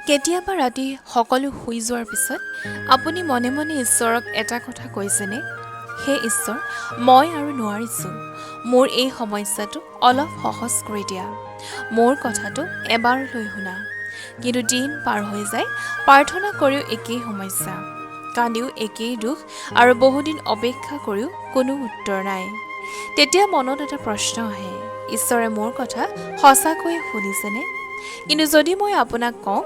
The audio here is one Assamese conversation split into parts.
কেতিয়াবা ৰাতি সকলো শুই যোৱাৰ পিছত আপুনি মনে মনে ঈশ্বৰক এটা কথা কৈছেনে? হে ঈশ্বৰ, মই আৰু নোৱাৰিছোঁ। মোৰ এই সমস্যাটো অলপ সহজ কৰি দিয়া। মোৰ কথাটো এবাৰলৈ শুনা। কিন্তু দিন পাৰ হৈ যায়, প্ৰাৰ্থনা কৰিও একেই সমস্যা, কান্দিও একেই দুখ আৰু বহুদিন অপেক্ষা কৰিও কোনো উত্তৰ নাই। তেতিয়া মনত এটা প্ৰশ্ন আহে, ঈশ্বৰে মোৰ কথা সঁচাকৈয়ে শুনিছেনে? কিন্তু যদি মই আপোনাক কওঁ,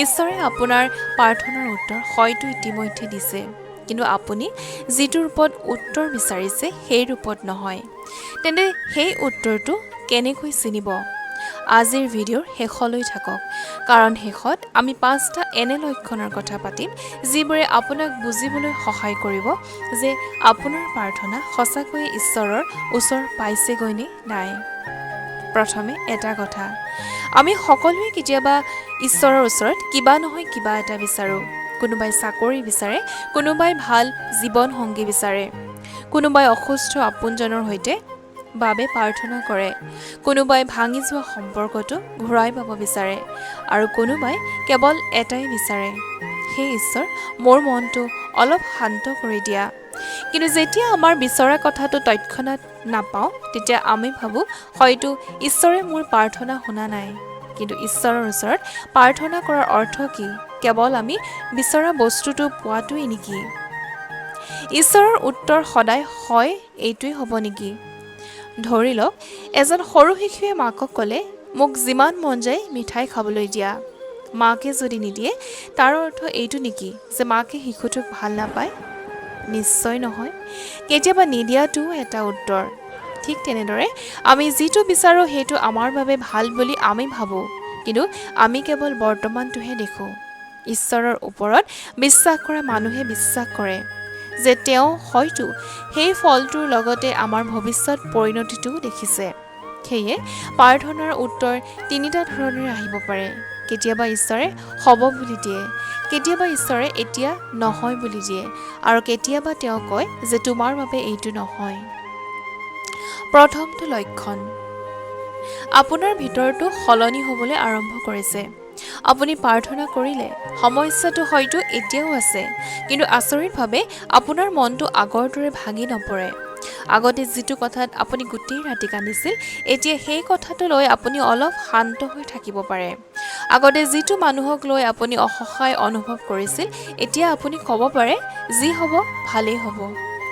ঈশ্বৰে আপোনাৰ প্ৰাৰ্থনাৰ উত্তৰ হয়তো ইতিমধ্যে দিছে, কিন্তু আপুনি যিটো ৰূপত উত্তৰ বিচাৰিছে সেই ৰূপত নহয়, তেন্তে সেই উত্তৰটো কেনেকৈ চিনিব? আজিৰ ভিডিঅ'ৰ শেষলৈ থাকক, কাৰণ শেষত আমি 5টা এনে লক্ষণৰ কথা পাতিম যিবোৰে আপোনাক বুজিবলৈ সহায় কৰিব যে আপোনাৰ প্ৰাৰ্থনা সঁচাকৈয়ে ঈশ্বৰৰ ওচৰ পাইছেগৈ নে নাই। প্ৰথমে এটা কথা, আমি সকলোৱে কেতিয়াবা ঈশ্বৰৰ ওচৰত কিবা নহয় কিবা এটা বিচাৰোঁ। কোনোবাই চাকৰি বিচাৰে, কোনোবাই ভাল জীৱনসংগী বিচাৰে, কোনোবাই অসুস্থ আপোনজনৰ সৈতে বাবে প্ৰাৰ্থনা কৰে, কোনোবাই ভাঙি যোৱা সম্পৰ্কটো ঘূৰাই পাব বিচাৰে আৰু কোনোবাই কেৱল এটাই বিচাৰে, হে ঈশ্বৰ, মোৰ মনটো অলপ শান্ত কৰি দিয়া। কিন্তু যেতিয়া আমাৰ বিচৰা কথাটো তৎক্ষণাত নাপাওঁ, তেতিয়া আমি ভাবোঁ হয়তো ঈশ্বৰে মোৰ প্ৰাৰ্থনা শুনা নাই। কিন্তু ঈশ্বৰৰ ওচৰত প্ৰাৰ্থনা কৰাৰ অৰ্থ কি? কেৱল আমি বিচৰা বস্তুটো পোৱাটোৱেই নেকি? ঈশ্বৰৰ উত্তৰ সদায় হয় এইটোৱেই হ'ব নেকি? ধৰি লওক, এজন সৰু শিশুৱে মাকক ক'লে, মোক যিমান মন যায় মিঠাই খাবলৈ দিয়া। মাকে যদি নিদিয়ে, তাৰ অৰ্থ এইটো নেকি যে মাকে শিশুটোক ভাল নাপায়? নিশ্চয় নহয়। কেতিয়াবা নিদিয়াটোও এটা উত্তৰ। ঠিক তেনেদৰে আমি যিটো বিচাৰোঁ সেইটো আমাৰ বাবে ভাল বুলি আমি ভাবোঁ, কিন্তু আমি কেৱল বৰ্তমানটোহে দেখোঁ। ঈশ্বৰৰ ওপৰত বিশ্বাস কৰা মানুহে বিশ্বাস কৰে যে তেওঁ হয়তো সেই ফলটোৰ লগতে আমাৰ ভৱিষ্যত পৰিণতিটোও দেখিছে। সেয়ে প্ৰাৰ্থনাৰ উত্তৰ 3টা ধৰণেৰে আহিব পাৰে। কেতিয়াবা ঈশ্বৰে হ'ব বুলি দিয়ে, কেতিয়াবা ঈশ্বৰে এতিয়া নহয় বুলি দিয়ে, আৰু কেতিয়াবা তেওঁ কয় যে তোমাৰ বাবে এইটো নহয়। প্ৰথমটো লক্ষণ, আপোনাৰ ভিতৰতো সলনি হ'বলৈ আৰম্ভ কৰিছে। আপুনি প্ৰাৰ্থনা কৰিলে, সমস্যাটো হয়তো এতিয়াও আছে, কিন্তু আচৰিতভাৱে আপোনাৰ মনটো আগৰ দৰে ভাঙি নপৰে। আগতে যিটো কথাত আপুনি গোটেই ৰাতি কান্দিছিল, এতিয়া সেই কথাটো লৈ আপুনি অলপ শান্ত হৈ থাকিব পাৰে। আগতে যিটো মানুহক লৈ আপুনি অসহায় অনুভৱ কৰিছিল, এতিয়া আপুনি ক'ব পাৰে, যি হ'ব ভালেই হ'ব।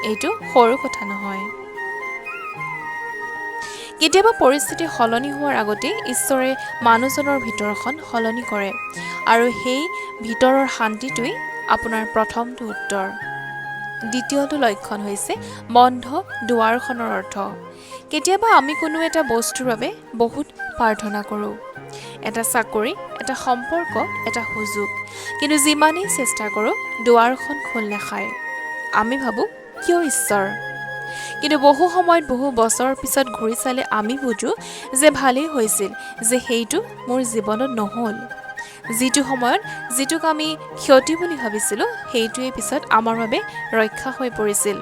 এইটো সৰু কথা নহয়। কেতিয়াবা পৰিস্থিতি সলনি হোৱাৰ আগতেই ঈশ্বৰে মানুহজনৰ ভিতৰখন সলনি কৰে, আৰু সেই ভিতৰৰ শান্তিটোৱেই আপোনাৰ প্ৰথমটো উত্তৰ। দ্বিতীয়টো লক্ষণ হৈছে বন্ধ দুৱাৰখনৰ অৰ্থ। কেতিয়াবা আমি কোনো এটা বস্তুৰ বাবে বহুত প্ৰাৰ্থনা কৰোঁ, এটা চাকৰি, এটা সম্পৰ্ক, এটা সুযোগ, কিন্তু যিমানেই চেষ্টা কৰোঁ দুৱাৰখন খোল নাখায়। আমি ভাবোঁ, কিয় ঈশ্বৰ? কিন্তু বহু সময়ত বহু বছৰৰ পিছত ঘূৰি চালে আমি বুজোঁ যে ভালেই হৈছিল যে সেইটো মোৰ জীৱনত নহ'ল। যিটো সময়ত যিটোক আমি ক্ষতি বুলি ভাবিছিলোঁ, সেইটোৱে পিছত আমাৰ বাবে ৰক্ষা হৈ পৰিছিল।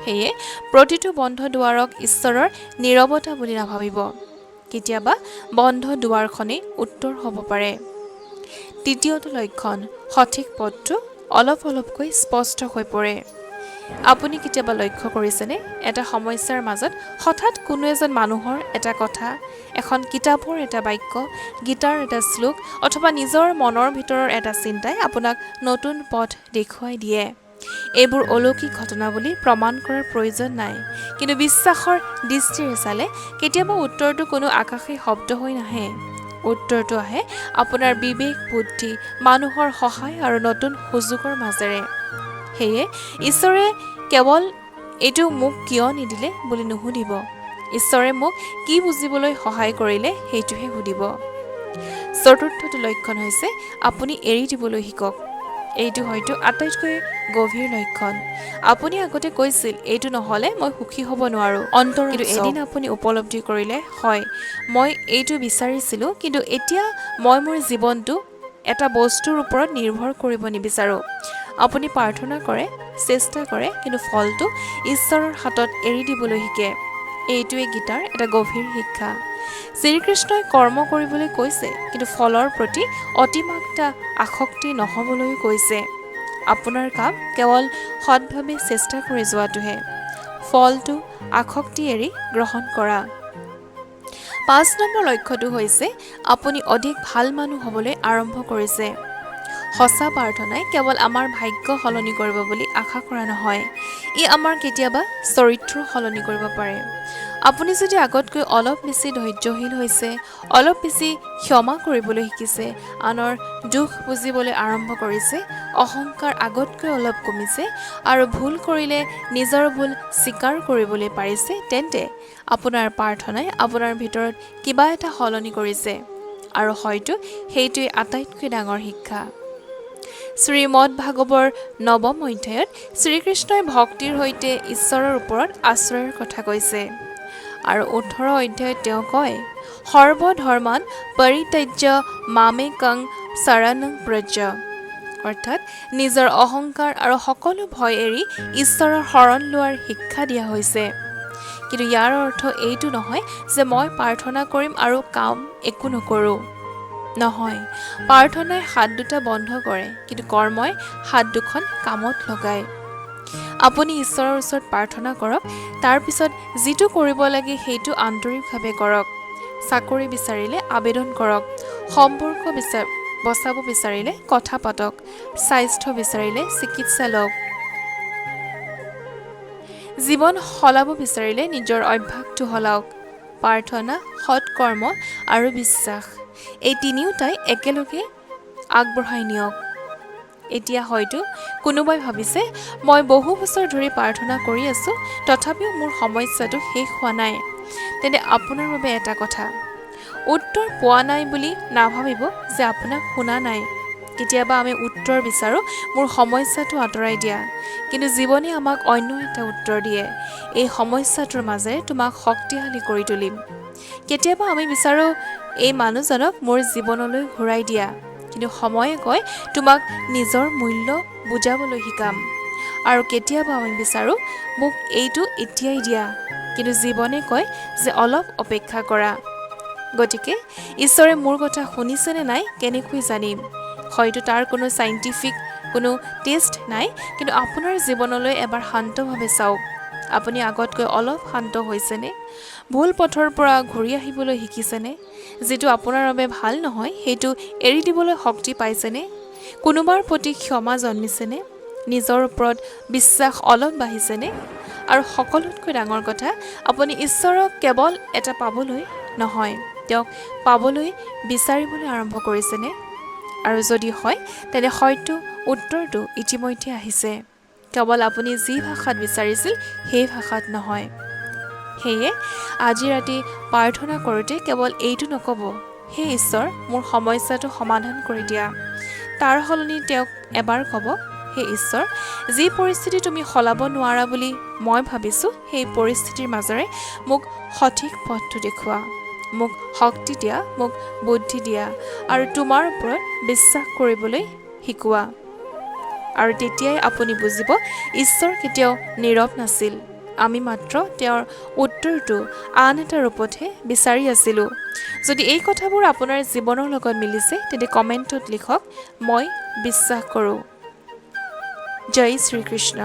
সেয়ে প্ৰতিটো বন্ধ দুৱাৰক ঈশ্বৰৰ নীৰৱতা বুলি নাভাবিব। কেতিয়াবা বন্ধ দুৱাৰখনেই উত্তৰ হ'ব পাৰে। তৃতীয়টো লক্ষণ, সঠিক পথটো অলপ অলপকৈ স্পষ্ট হৈ পৰে। আপুনি কেতিয়াবা লক্ষ্য কৰিছেনে, এটা সমস্যাৰ মাজত হঠাৎ কোনো এজন মানুহৰ এটা কথা, এখন কিতাপৰ এটা বাক্য, গীতাৰ এটা শ্লোক অথবা নিজৰ মনৰ ভিতৰৰ এটা চিন্তাই আপোনাক নতুন পথ দেখুৱাই দিয়ে। এইবোৰ অলৌকিক ঘটনা বুলি প্ৰমাণ কৰাৰ প্ৰয়োজন নাই, কিন্তু বিশ্বাসৰ দৃষ্টিৰে চালে কেতিয়াবা উত্তৰটো কোনো আকাশী শব্দ হৈ নাহে। উত্তৰটো আহে আপোনাৰ বিবেক, বুদ্ধি, মানুহৰ সহায় আৰু নতুন সুযোগৰ মাজেৰে। সেয়ে ঈশ্বৰে কেৱল এইটো মোক কিয় নিদিলে বুলি নুসুধিব, ঈশ্বৰে মোক কি বুজিবলৈ সহায় কৰিলে সেইটোহে সুধিব। চতুৰ্থটো লক্ষণ হৈছে আপুনি এৰি দিবলৈ শিকক। এইটো হয়তো আটাইতকৈ গভীৰ লক্ষণ। আপুনি আগতে কৈছিল, এইটো নহ'লে মই সুখী হ'ব নোৱাৰোঁ, কিন্তু এদিন আপুনি উপলব্ধি কৰিলে, হয়, মই এইটো বিচাৰিছিলোঁ, কিন্তু এতিয়া মই মোৰ জীৱনটো এটা বস্তুৰ ওপৰত নিৰ্ভৰ কৰিব নিবিচাৰোঁ। আপুনি প্ৰাৰ্থনা কৰে, চেষ্টা কৰে, কিন্তু ফলটো ঈশ্বৰৰ হাতত এৰি দিবলৈ শিকে। এইটোৱে গীতাৰ এটা গভীৰ শিক্ষা। শ্ৰীকৃষ্ণই কৰ্ম কৰিবলৈ কৈছে, কিন্তু ফলৰ প্ৰতি অতিমাত্ৰা আসক্তি নহ'বলৈও কৈছে। আপোনাৰ কাম কেৱল সৎভাৱে চেষ্টা কৰি যোৱাটোহে, ফলটো আসক্তি এৰি গ্ৰহণ কৰা। 5 নম্বৰ লক্ষ্যটো হৈছে আপুনি অধিক ভাল মানুহ হ'বলৈ আৰম্ভ কৰিছে। সঁচা প্ৰাৰ্থনাই কেৱল আমাৰ ভাগ্য সলনি কৰিব বুলি আশা কৰা নহয়, ই আমাৰ কেতিয়াবা চৰিত্ৰ সলনি কৰিব পাৰে। আপুনি যদি আগতকৈ অলপ বেছি ধৈৰ্যশীল হৈছে, অলপ বেছি ক্ষমা কৰিবলৈ শিকিছে, আনৰ দুখ বুজিবলৈ আৰম্ভ কৰিছে, অহংকাৰ আগতকৈ অলপ কমিছে আৰু ভুল কৰিলে নিজৰ ভুল স্বীকাৰ কৰিবলৈ পাৰিছে, তেন্তে আপোনাৰ প্ৰাৰ্থনাই আপোনাৰ ভিতৰত কিবা এটা সলনি কৰিছে, আৰু হয়তো সেইটোৱেই আটাইতকৈ ডাঙৰ শিক্ষা। শ্ৰীমদ ভাগৱতৰ 9ম অধ্যায়ত শ্ৰীকৃষ্ণই ভক্তিৰ সৈতে ঈশ্বৰৰ ওপৰত আশ্ৰয়ৰ কথা কৈছে, আৰু 18 অধ্যায়ত তেওঁ কয়, সৰ্বধৰ্মান পৰিত্যাজ্য মামেকং শৰণং ব্ৰজ, অৰ্থাৎ নিজৰ অহংকাৰ আৰু সকলো ভয় এৰি ঈশ্বৰৰ শৰণ লোৱাৰ শিক্ষা দিয়া হৈছে। কিন্তু ইয়াৰ অৰ্থ এইটো নহয় যে মই প্ৰাৰ্থনা কৰিম আৰু কাম একো নকৰোঁ। নহয়, প্ৰাৰ্থনাই হাত দুটা বন্ধ কৰে, কিন্তু কৰ্মই হাত দুখন কামত লগায়। আপুনি ঈশ্বৰৰ ওচৰত প্ৰাৰ্থনা কৰক, তাৰ পিছত যিটো কৰিব লাগে সেইটো আন্তৰিকভাৱে কৰক। চাকৰি বিচাৰিলে আবেদন কৰক, সম্পৰ্ক বচাব বিচাৰিলে কথা পাতক, স্বাস্থ্য বিচাৰিলে চিকিৎসা লওক, জীৱন সলাব বিচাৰিলে নিজৰ অভ্যাসটো সলাওক। প্ৰাৰ্থনা, সৎকৰ্ম আৰু বিশ্বাস, এই তিনিওটাই একেলগে আগবঢ়াই নিয়ক। এতিয়া হয়তো কোনোবাই ভাবিছে, মই বহু বছৰ ধৰি প্ৰাৰ্থনা কৰি আছোঁ, তথাপিও মোৰ সমস্যাটো শেষ হোৱা নাই। তেন্তে আপোনাৰ বাবে এটা কথা, উত্তৰ পোৱা নাই বুলি নাভাবিব যে আপোনাক শুনা নাই। কেতিয়াবা আমি উত্তৰ বিচাৰোঁ, মোৰ সমস্যাটো আঁতৰাই দিয়া, কিন্তু জীৱনে আমাক অন্য এটা উত্তৰ দিয়ে, এই সমস্যাটোৰ মাজেৰে তোমাক শক্তিশালী কৰি তুলিম। কেতিয়াবা আমি বিচাৰোঁ, এই মানুহজনক মোৰ জীৱনলৈ ঘূৰাই দিয়া, কিন্তু সময়ে কয়, তোমাক নিজৰ মূল্য বুজাবলৈ শিকাম। আৰু কেতিয়াবা আমি বিচাৰোঁ, মোক এইটো এতিয়াই দিয়া, কিন্তু জীৱনে কয় যে অলপ অপেক্ষা কৰা। গতিকে ঈশ্বৰে মোৰ কথা শুনিছেনে নাই কেনেকৈ জানিম? হয়তো তাৰ কোনো চাইণ্টিফিক কোনো টেষ্ট নাই, কিন্তু আপোনাৰ জীৱনলৈ এবাৰ শান্তভাৱে চাওক। আপুনি আগতকৈ অলপ শান্ত হৈছেনে? ভুল পথৰ পৰা ঘূৰি আহিবলৈ শিকিছেনে? যিটো আপোনাৰ বাবে ভাল নহয় সেইটো এৰি দিবলৈ শক্তি পাইছেনে? কোনোবাৰ প্ৰতি ক্ষমা জন্মিছেনে? নিজৰ ওপৰত বিশ্বাস অলপ বাঢ়িছেনে? আৰু সকলোতকৈ ডাঙৰ কথা, আপুনি ঈশ্বৰক কেৱল এটা পাবলৈ নহয়, তেওঁক পাবলৈ বিচাৰিবলৈ আৰম্ভ কৰিছেনে? আৰু যদি হয়, তেন্তে হয়তো উত্তৰটো ইতিমধ্যে আহিছে, কেৱল আপুনি যি ভাষাত বিচাৰিছিল সেই ভাষাত নহয়। সেয়ে আজি ৰাতি প্ৰাৰ্থনা কৰোঁতে কেৱল এইটো নক'ব, হে ঈশ্বৰ, মোৰ সমস্যাটো সমাধান কৰি দিয়া। তাৰ সলনি তেওঁক এবাৰ ক'ব, হে ঈশ্বৰ, যি পৰিস্থিতি তুমি সলাব নোৱাৰা বুলি মই ভাবিছোঁ, সেই পৰিস্থিতিৰ মাজেৰে মোক সঠিক পথটো দেখুওৱা, মোক শক্তি দিয়া, মোক বুদ্ধি দিয়া, আৰু তোমাৰ ওপৰত বিশ্বাস কৰিবলৈ শিকোৱা। আৰু তেতিয়াই আপুনি বুজিব, ঈশ্বৰ কেতিয়াও নীৰৱ নাছিল, আমি মাত্ৰ তেওঁৰ উত্তৰটো আন এটা ৰূপতহে বিচাৰি আছিলোঁ। যদি এই কথাবোৰ আপোনাৰ জীৱনৰ লগত মিলিছে, তেন্তে কমেণ্টত লিখক, মই বিশ্বাস কৰোঁ। জয় শ্ৰীকৃষ্ণ।